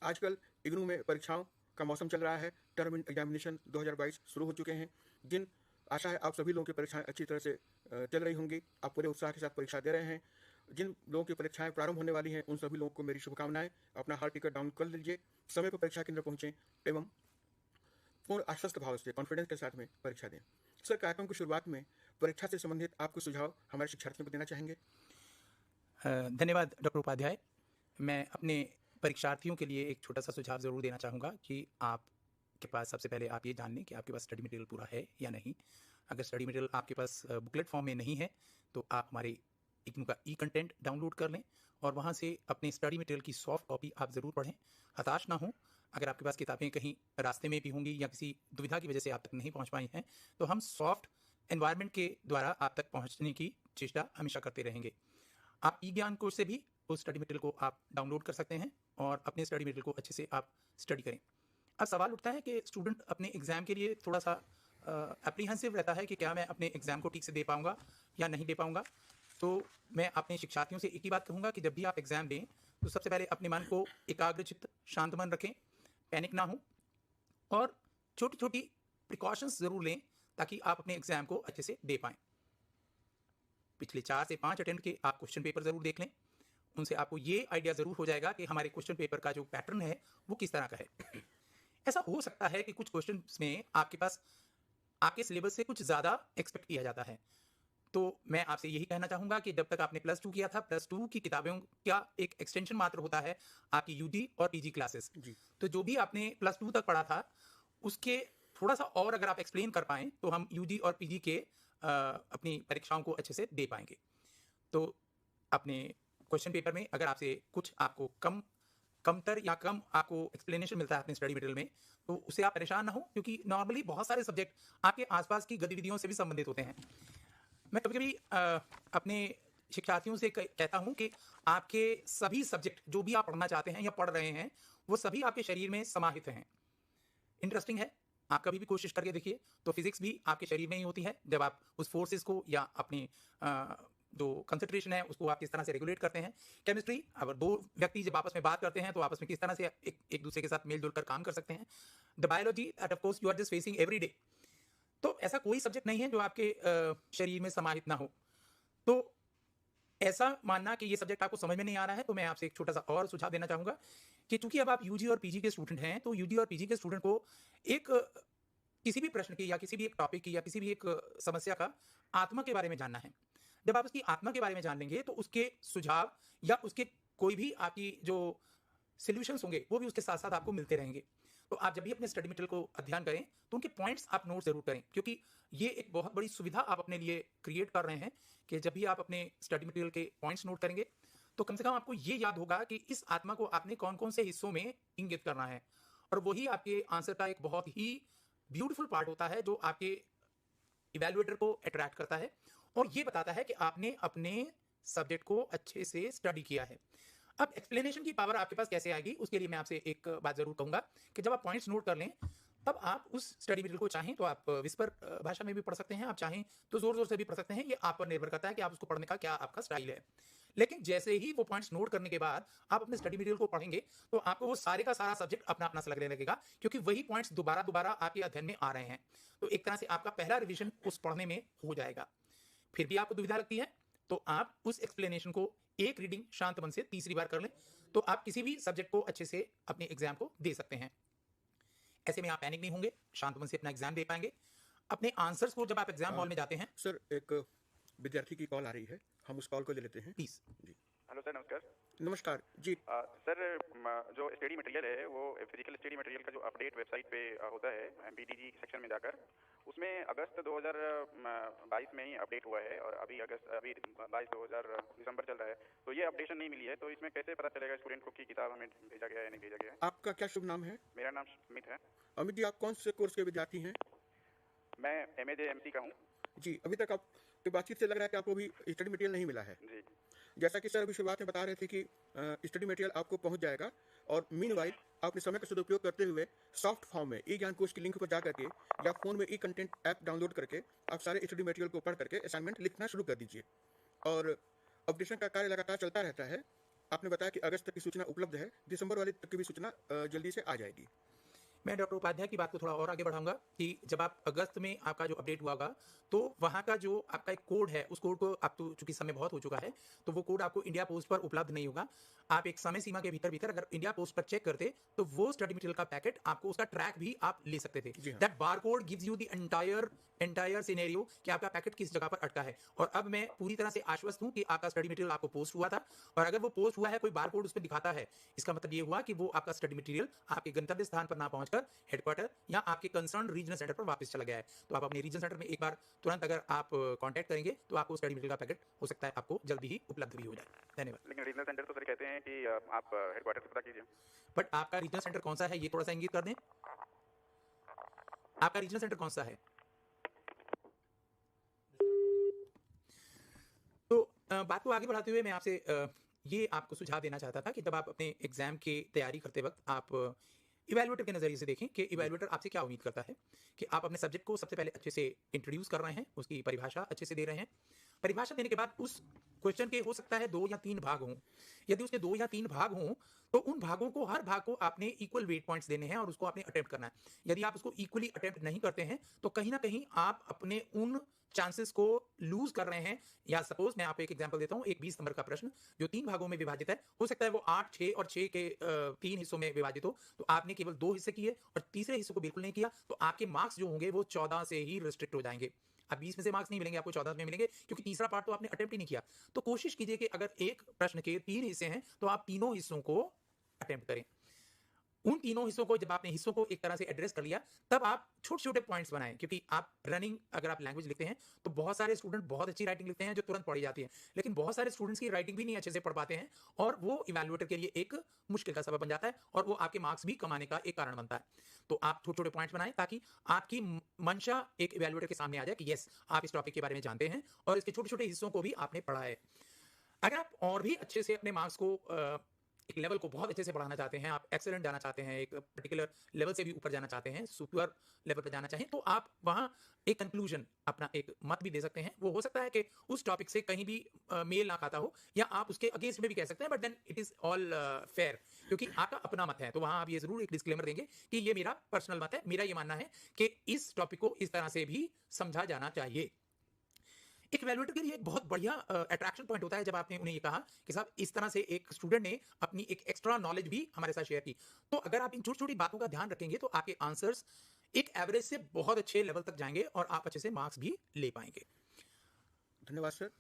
आजकल इग्नू में परीक्षाओं का मौसम चल रहा है। टर्म एग्जामिनेशन 2022 शुरू हो चुके हैं। जिन आशा है आप सभी लोगों की परीक्षाएं अच्छी तरह से चल रही होंगी। आप पूरे उत्साह के साथ परीक्षा दे रहे हैं। जिन लोगों की परीक्षाएं प्रारंभ होने वाली हैं उन सभी लोगों को मेरी शुभकामनाएं। अपना हॉल टिकट डाउन कर लीजिए, समय पर परीक्षा केंद्र पहुंचें एवं पूर्ण आश्वस्त भाव से कॉन्फिडेंस के साथ में परीक्षा दें। सर, कार्यक्रम की शुरुआत में परीक्षा से संबंधित आपको सुझाव हमारे शिक्षार्थियों को देना चाहेंगे? धन्यवाद डॉक्टर उपाध्याय। मैं अपने परीक्षार्थियों के लिए एक छोटा सा सुझाव ज़रूर देना चाहूँगा कि आपके पास सबसे पहले आप ये जान लें कि आपके पास स्टडी मटेरियल पूरा है या नहीं। अगर स्टडी मटेरियल आपके पास बुकलेट फॉर्म में नहीं है तो आप हमारे इग्नू का ई कंटेंट डाउनलोड कर लें और वहाँ से अपने स्टडी मटेरियल की सॉफ्ट कॉपी आप ज़रूर पढ़ें। हताश ना हों। अगर आपके पास किताबें कहीं रास्ते में भी होंगी या किसी दुविधा की वजह से आप तक नहीं पहुँच पाई हैं तो हम सॉफ्ट एनवायरनमेंट के द्वारा आप तक पहुँचने की चेष्टा हमेशा करते रहेंगे। आप ई ज्ञान कोर्स से भी उस स्टडी मटेरियल को आप डाउनलोड कर सकते हैं और अपने स्टडी मटेरियल को अच्छे से आप स्टडी करें। अब सवाल उठता है कि स्टूडेंट अपने एग्ज़ाम के लिए थोड़ा सा एप्रीहेंसिव रहता है कि क्या मैं अपने एग्ज़ाम को ठीक से दे पाऊंगा या नहीं दे पाऊंगा। तो मैं अपने शिक्षार्थियों से एक ही बात कहूँगा कि जब भी आप एग्ज़ाम दें तो सबसे पहले अपने मन को एकाग्रचित्त शांत मन रखें, पैनिक ना हो और छोटी छोटी प्रिकॉशंस ज़रूर लें ताकि आप अपने एग्ज़ाम को अच्छे से दे पाएँ। पिछले 4 से 5 अटेम्प्ट के आप क्वेश्चन पेपर ज़रूर देख लें। उनसे आपको ये आइडिया ज़रूर हो जाएगा कि हमारे क्वेश्चन पेपर का जो पैटर्न है वो किस तरह का है। ऐसा हो सकता है कि कुछ क्वेश्चंस में आपके पास आपके सिलेबस से कुछ ज़्यादा एक्सपेक्ट किया जाता है। तो मैं आपसे यही कहना चाहूँगा कि जब तक आपने +2 किया था, +2 की किताबों का एक एक्सटेंशन मात्र होता है आपकी यूजी और पीजी क्लासेस। जी। तो जो भी आपने +2 तक पढ़ा था उसके थोड़ा सा और अगर आप एक्सप्लेन कर पाएँ तो हम यूजी और पीजी के अपनी परीक्षाओं को अच्छे से दे पाएंगे। तो अपने क्वेश्चन पेपर में अगर आपसे कुछ आपको कमतर या कम आपको एक्सप्लेनेशन मिलता है अपने स्टडी मटेरियल में तो उससे आप परेशान ना हो, क्योंकि नॉर्मली बहुत सारे सब्जेक्ट आपके आसपास की गतिविधियों से भी संबंधित होते हैं। मैं कभी कभी अपने शिक्षार्थियों से कहता हूं कि आपके सभी सब्जेक्ट जो भी आप पढ़ना चाहते हैं या पढ़ रहे हैं वो सभी आपके शरीर में समाहित हैं। इंटरेस्टिंग है, आप कभी भी कोशिश करके देखिए तो फिजिक्स भी आपके शरीर में ही होती है। जब आप उस फोर्सेस को या अपनी जो कंसंट्रेशन है उसको आप किस तरह से रेगुलेट करते हैं। केमिस्ट्री, अगर दो व्यक्ति जब आपस में बात करते हैं तो आपस में किस तरह से एक दूसरे के साथ मिलजुल कर काम कर सकते हैं। The biology that of course you are just facing every day. तो ऐसा कोई सब्जेक्ट नहीं है जो आपके शरीर में समाहित ना हो। तो ऐसा मानना कि ये सब्जेक्ट आपको समझ में नहीं आ रहा है तो मैं आपसे एक छोटा सा और सुझाव देना चाहूंगा कि चूंकि अब आप यूजी और पीजी के स्टूडेंट हैं तो यूजी और पीजी के स्टूडेंट को एक किसी भी प्रश्न की या किसी भी एक टॉपिक की या किसी भी एक समस्या का आत्मा के बारे में जानना है। जब आप उसकी आत्मा के बारे में जान लेंगे तो उसके सुझाव या उसके कोई भी आपकी जो सॉल्यूशंस होंगे वो भी उसके साथ साथ आपको मिलते रहेंगे। तो आप जब भी अपने स्टडी मटेरियल को अध्ययन करें तो उनके पॉइंट्स आप नोट जरूर करें, क्योंकि ये एक बहुत बड़ी सुविधा आप अपने लिए क्रिएट कर रहे हैं कि जब भी आप अपने स्टडी मटेरियल के पॉइंट्स नोट करेंगे तो कम से कम आपको ये याद होगा कि इस आत्मा को आपने कौन कौन से हिस्सों में इंगित करना है। और वही आपके आंसर का एक बहुत ही ब्यूटीफुल पार्ट होता है जो आपके इवैल्यूएटर को अट्रैक्ट करता है और ये बताता है कि आपने अपने सब्जेक्ट को अच्छे से स्टडी किया है। अब एक्सप्लेनेशन की पावर आपके पास कैसे आएगी उसके लिए मैं आपसे एक बात जरूर कहूंगा कि जब आप पॉइंट्स नोट कर लें तब आप उस स्टडी मटेरियल को चाहें तो आप विस्पर भाषा में भी पढ़ सकते हैं, आप चाहें तो जोर जोर से भी पढ़ सकते हैं। ये आप पर निर्भर करता है कि आप उसको पढ़ने का क्या आपका स्टाइल है। लेकिन जैसे ही वो पॉइंट्स नोट करने के बाद आप अपने स्टडी मटेरियल को पढ़ेंगे तो आपको वो सारे का सारा सब्जेक्ट अपना अपना सा लगने लगेगा, क्योंकि वही पॉइंट्स दोबारा दोबारा आपके अध्ययन में आ रहे हैं। तो एक तरह से आपका पहला रिविजन उस पढ़ने में हो जाएगा। फिर भी आपको दुविधा लगती है तो आप उस एक्सप्लेनेशन को एक रीडिंग शांत मन से तीसरी बार कर लें तो आप किसी भी सब्जेक्ट को अच्छे से अपने एग्जाम को दे सकते हैं। ऐसे में आप पैनिक नहीं होंगे, शांत मन से अपना एग्जाम दे पाएंगे। अपने आंसर्स को जब आप एग्जाम हॉल में जाते हैं। सर, एक विद्यार्थी की कॉल आ रही है, हम उस कॉल को ले लेते हैं प्लीज। जी। हेलो सर, नमस्कार। नमस्कार जी। सर, जो स्टडी मटेरियल है वो फिजिकल स्टडी मटेरियल का जो अपडेट वेबसाइट पे होता है एमपीटीजी सेक्शन में जाकर, उसमें अगस्त 2022 में ही अपडेट हुआ है और अभी दिसंबर चल रहा है, तो ये अपडेशन नहीं मिली है। तो इसमें कैसे पता चलेगा स्टूडेंट को कि किताब हमें भेजा गया है या नहीं भेजा गया है? आपका क्या शुभ नाम है? मेरा नाम अमित है। अमित जी, आप कौन से कोर्स के विद्यार्थी हैं? मैं MAJMC का हूँ। जी, अभी तक आपकी बातचीत से लग रहा है कि आपको अभी स्टडी मटेरियल नहीं मिला है। जी। जैसा कि सर अभी शुरुआत में बता रहे थे कि स्टडी मटेरियल आपको पहुंच जाएगा और मीनवाइल आप अपने समय का सदुपयोग करते हुए सॉफ्ट फॉर्म में ई ज्ञान कोर्स की लिंक पर जा करके या फोन में ई कंटेंट ऐप डाउनलोड करके आप सारे स्टडी मटेरियल को पढ़ करके असाइनमेंट लिखना शुरू कर दीजिए। और अपडेशन का कार्य लगातार चलता रहता है। आपने बताया कि अगस्त तक की सूचना उपलब्ध है, दिसंबर वाले तक की भी सूचना जल्दी से आ जाएगी। मैं डॉक्टर उपाध्याय की बात को थोड़ा और आगे बढ़ाऊंगा कि जब आप अगस्त में आपका जो अपडेट हुआ होगा, तो वहाँ का जो आपका एक कोड है, उस कोड को अब तो चूंकि समय बहुत हो चुका है, तो वो कोड आपको इंडिया पोस्ट पर उपलब्ध नहीं होगा। आप एक समय सीमा के भीतर भीतर अगर इंडिया पोस्ट पर चेक करते तो वो स्टडी मटेरियल का पैकेट आपको उसका ट्रैक भी आप ले सकते थे। जी हाँ। That bar code gives you the entire scenario कि आपका पैकेट किस जगह पर अटका है। और अब मैं पूरी तरह से आश्वस्त हूं कि आपका स्टडी मटेरियल आपको पोस्ट हुआ था, और अगर वो पोस्ट हुआ है, कोई बार कोड उस पर दिखाता है, इसका मतलब ये हुआ कि वो आपका स्टडी मटेरियल आपके गंतव्य स्थान पर ना पहुंचकर हेडक्वार्टर या आपके कंसर्न रीजनल सेंटर पर वापस चला गया है। तो आप अपने रीजनल सेंटर में एक बार तुरंत अगर आप कांटेक्ट करेंगे तो आपको स्टडी मटेरियल का पैकेट हो सकता है आपको जल्दी ही उपलब्ध भी हो जाए। धन्यवाद। लेकिन रीजनल सेंटर तो सर कहते हैं कि आप हेडक्वार्टर से पता कीजिए। बट आपका रीजनल सेंटर कौन सा है, ये थोड़ा सा इंगित कर दें। आपका रीजनल सेंटर कौन सा है? तो बात को आगे बढ़ाते हुए मैं आपसे ये आपको सुझाव देना चाहता था कि जब आप अपने एग्जाम की तैयारी करते वक्त आप इवैल्यूएटर के नजरिए से देखें कि इवैल्यूएटर आपसे क्या उम्मीद करता है, कि आप अपने सब्जेक्ट को सबसे पहले अच्छे से इंट्रोड्यूस कर रहे हैं, उसकी परिभाषा अच्छे से दे रहे हैं। परिभाषा देने के बाद उस क्वेश्चन के हो सकता है 2 या 3 भाग हों। यदि उसके 2 या 3 भाग हों तो उन भागों को, हर भाग को आपने इक्वल वेट पॉइंट्स देने हैं और उसको आपने अटेम्प्ट करना है। यदि आप उसको इक्वली अटेम्प्ट नहीं करते हैं तो कहीं ना कहीं आप अपने उन चांसेस को लूज कर रहे हैं। या सपोज मैं आपको एक एग्जांपल देता हूं, एक 20 नंबर का प्रश्न जो 3 भागों में विभाजित है, हो सकता है वो 8, 6 और 6 के 3 हिस्सों में विभाजित हो, तो आपने केवल 2 हिस्से किए और तीसरे हिस्से को बिल्कुल नहीं किया, तो आपके मार्क्स जो होंगे वो 14 से ही रिस्ट्रिक्ट हो जाएंगे। अब 20 में से मार्क्स नहीं मिलेंगे आपको, 14 में मिलेंगे, क्योंकि तीसरा पार्ट तो आपने अटेम्प्ट ही नहीं किया। तो कोशिश कीजिए कि अगर एक प्रश्न के 3 हिस्से हैं तो आप तीनों हिस्सों को अटेम्प्ट करें। उन तीनों हिस्सों को जब आपने हिस्सों को एक तरह से एड्रेस कर लिया, तब आप छोटे छोटे पॉइंट्स बनाएं। क्योंकि आप रनिंग, अगर आप लैंग्वेज लिखते हैं तो बहुत सारे स्टूडेंट बहुत अच्छी राइटिंग लिखते हैं जो तुरंत पढ़ी जाती है, लेकिन बहुत सारे स्टूडेंट्स की राइटिंग भी नहीं अच्छे से पढ़ पाते हैं, और वो इवैल्यूएटर के लिए एक मुश्किल का सबब बन जाता है और वो आपके मार्क्स भी कमाने का एक कारण बनता है। तो आप छोटे छोटे पॉइंट्स बनाएं ताकि आपकी मंशा एक इवैल्यूएटर के सामने आ जाए कि यस, आप इस टॉपिक के बारे में जानते हैं और इसके छोटे छोटे हिस्सों को भी आपने पढ़ा है। अगर आप और भी अच्छे से अपने मार्क्स को एक लेवल को बहुत अच्छे से बढ़ाना चाहते हैं, आप एक्सेलेंट जाना चाहते हैं, एक पर्टिकुलर लेवल से भी ऊपर जाना चाहते हैं, सुपर लेवल पर जाना चाहें, तो आप वहां एक कंक्लूजन, अपना एक मत भी दे सकते हैं। वो हो सकता है कि उस टॉपिक से कहीं भी मेल ना खाता हो, या आप उसके अगेंस्ट में भी कह सकते हैं, but then it is all fair, क्योंकि आपका अपना मत है। तो वहां आप ये जरूर एक डिस्क्लेमर देंगे कि ये मेरा पर्सनल मत है, मेरा ये मानना है कि इस टॉपिक को इस तरह से भी समझा जाना चाहिए। एक इवैल्यूएटर के लिए एक बहुत बढ़िया अट्रैक्शन पॉइंट होता है जब आपने उन्हें ये कहा कि साहब, इस तरह से एक स्टूडेंट ने अपनी एक एक्स्ट्रा नॉलेज भी हमारे साथ शेयर की। तो अगर आप इन छोटी छोटी बातों का ध्यान रखेंगे तो आपके आंसर्स एक एवरेज से बहुत अच्छे लेवल तक जाएंगे और आप अच्छे से मार्क्स भी ले पाएंगे। धन्यवाद सर।